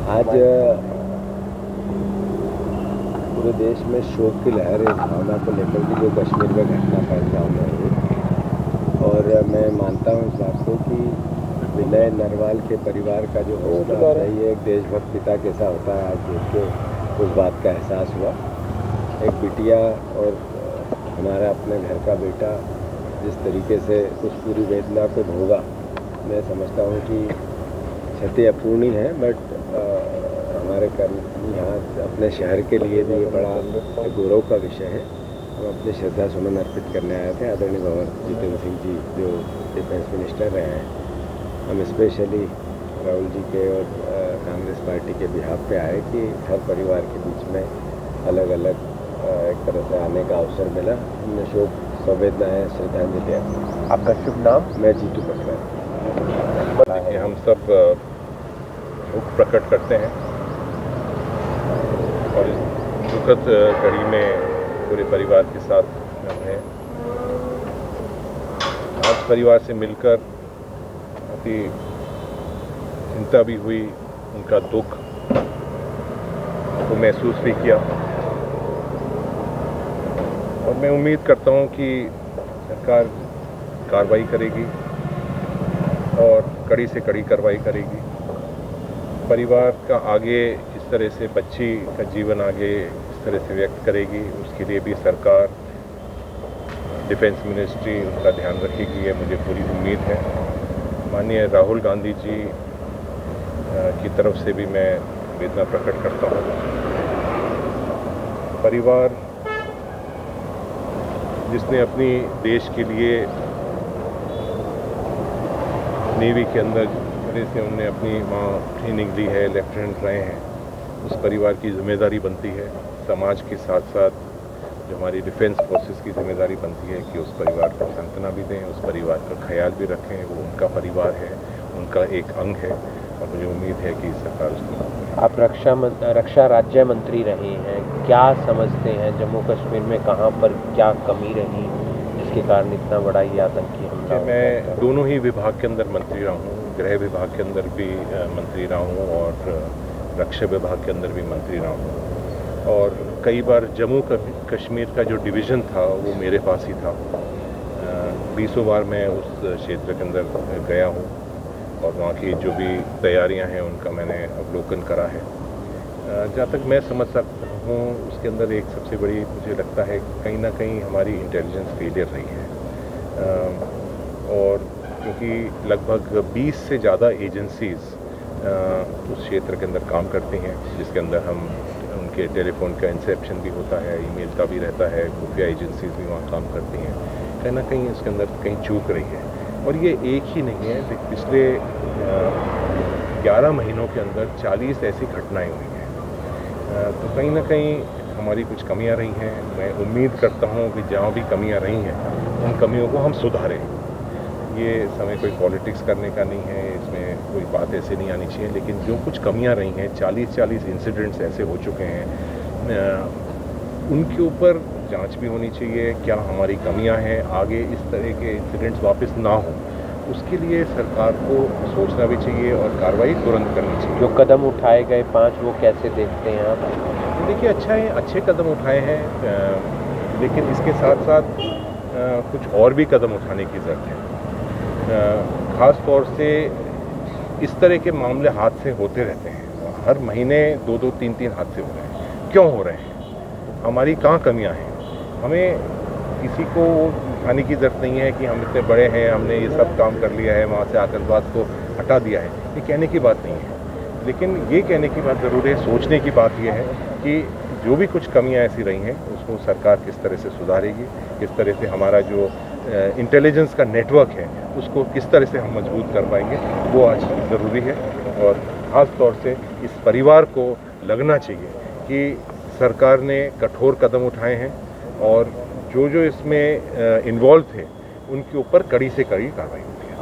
आज पूरे देश में शोक की लहर इस भावना को लेकर के जो कश्मीर में घटना पहलगाम में हुई, और मैं मानता हूँ इस बात को कि विनय नरवाल के परिवार का जो हौसला है, ये एक देशभक्त पिता कैसा होता है, आज देख के उस बात का एहसास हुआ। एक बिटिया और हमारा अपने घर का बेटा जिस तरीके से उस पूरी वेदना को भोगा, मैं समझता हूँ कि क्षति अपूर्णी है, बट हमारे कर्म यहाँ अपने शहर के लिए भी ये बड़ा गौरव का विषय है। हम अपने श्रद्धा सुमन अर्पित करने आए थे आदरणीय भवन जितेंद्र सिंह जी जो डिफेंस मिनिस्टर रहे हैं। हम स्पेशली राहुल जी के और कांग्रेस पार्टी के बिहाफ पे आए कि हर परिवार के बीच में अलग अलग एक तरह से आने का अवसर मिला। हमने शोक संवेदनाएँ श्रद्धांजलि। आपका शुभ नाम? मैं जीतू पटवारी। हम सब दुख प्रकट करते हैं और इस दुखद घड़ी में पूरे परिवार के साथ हैं। आज परिवार से मिलकर अति चिंता भी हुई, उनका दुख को महसूस भी किया, और मैं उम्मीद करता हूं कि सरकार कार्रवाई करेगी और कड़ी से कड़ी कार्रवाई करेगी। परिवार का आगे इस तरह से बच्ची का जीवन आगे इस तरह से व्यक्त करेगी, उसके लिए भी सरकार डिफेंस मिनिस्ट्री उनका ध्यान रखेगी, ये मुझे पूरी उम्मीद है। माननीय राहुल गांधी जी की तरफ से भी मैं वेदना प्रकट करता हूँ। परिवार जिसने अपनी देश के लिए नेवी के अंदर से उन्होंने अपनी वहाँ ट्रेनिंग ली है, लेफ्टिनेंट रहे हैं, उस परिवार की जिम्मेदारी बनती है। समाज के साथ साथ जो हमारी डिफेंस फोर्सेस की जिम्मेदारी बनती है कि उस परिवार को सांत्वना भी दें, उस परिवार का ख्याल भी रखें। वो उनका परिवार है, उनका एक अंग है, और मुझे उम्मीद है कि सरकार उसको। आप रक्षा राज्य मंत्री रहे हैं, क्या समझते हैं जम्मू कश्मीर में कहाँ पर क्या कमी रही जिसके कारण इतना बड़ा ये आतंकी हमला? मैं दोनों ही विभाग के अंदर मंत्री रहा हूँ, गृह विभाग के अंदर भी मंत्री रहा हूँ और रक्षा विभाग के अंदर भी मंत्री रहा हूँ। और कई बार जम्मू कश्मीर का जो डिवीज़न था वो मेरे पास ही था। 20 बार मैं उस क्षेत्र के अंदर गया हूँ और वहाँ की जो भी तैयारियाँ हैं उनका मैंने अवलोकन करा है। जहाँ तक मैं समझ सकता हूँ उसके अंदर एक सबसे बड़ी मुझे लगता है कहीं ना कहीं हमारी इंटेलिजेंस फेलियर रही है। और क्योंकि लगभग 20 से ज़्यादा एजेंसीज़ उस क्षेत्र के अंदर काम करती हैं, जिसके अंदर हम उनके टेलीफोन का इंसेप्शन भी होता है, ईमेल का भी रहता है, खुफिया एजेंसीज़ भी वहाँ काम करती हैं। कहीं ना कहीं इसके अंदर कहीं चूक रही है, और ये एक ही नहीं है, पिछले 11 महीनों के अंदर 40 ऐसी घटनाएं हुई हैं। तो कहीं ना कहीं हमारी कुछ कमियां रही हैं। मैं उम्मीद करता हूं कि जहां भी कमियां रही हैं उन कमियों को हम सुधारें। ये समय कोई पॉलिटिक्स करने का नहीं है, इसमें कोई बात ऐसे नहीं आनी चाहिए, लेकिन जो कुछ कमियां रही हैं, 40 इंसिडेंट्स ऐसे हो चुके हैं, उनके ऊपर जांच भी होनी चाहिए। क्या हमारी कमियां हैं, आगे इस तरह के इंसिडेंट्स वापस ना हो, उसके लिए सरकार को सोचना भी चाहिए और कार्रवाई तुरंत करनी चाहिए। जो कदम उठाए गए 5 वो कैसे देखते हैं आप? देखिए, अच्छा है, अच्छे कदम उठाए हैं, लेकिन इसके साथ साथ कुछ और भी कदम उठाने की ज़रूरत है। ख़ास तौर से इस तरह के मामले हादसे होते रहते हैं, हर महीने 2-2, 3-3 हादसे हो रहे हैं। क्यों हो रहे हैं? हमारी कहाँ कमियां हैं? हमें किसी को दिखाने की ज़रूरत नहीं है कि हम इतने बड़े हैं, हमने ये सब काम कर लिया है, वहाँ से आतंकवाद को हटा दिया है, ये कहने की बात नहीं है। लेकिन ये कहने की बात ज़रूर है, सोचने की बात यह है कि जो भी कुछ कमियां ऐसी रही हैं उसको सरकार किस तरह से सुधारेगी, किस तरह से हमारा जो इंटेलिजेंस का नेटवर्क है उसको किस तरह से हम मजबूत कर पाएंगे, वो आज ज़रूरी है। और ख़ास तौर से इस परिवार को लगना चाहिए कि सरकार ने कठोर कदम उठाए हैं और जो इसमें इन्वॉल्व थे उनके ऊपर कड़ी से कड़ी कार्रवाई होती है।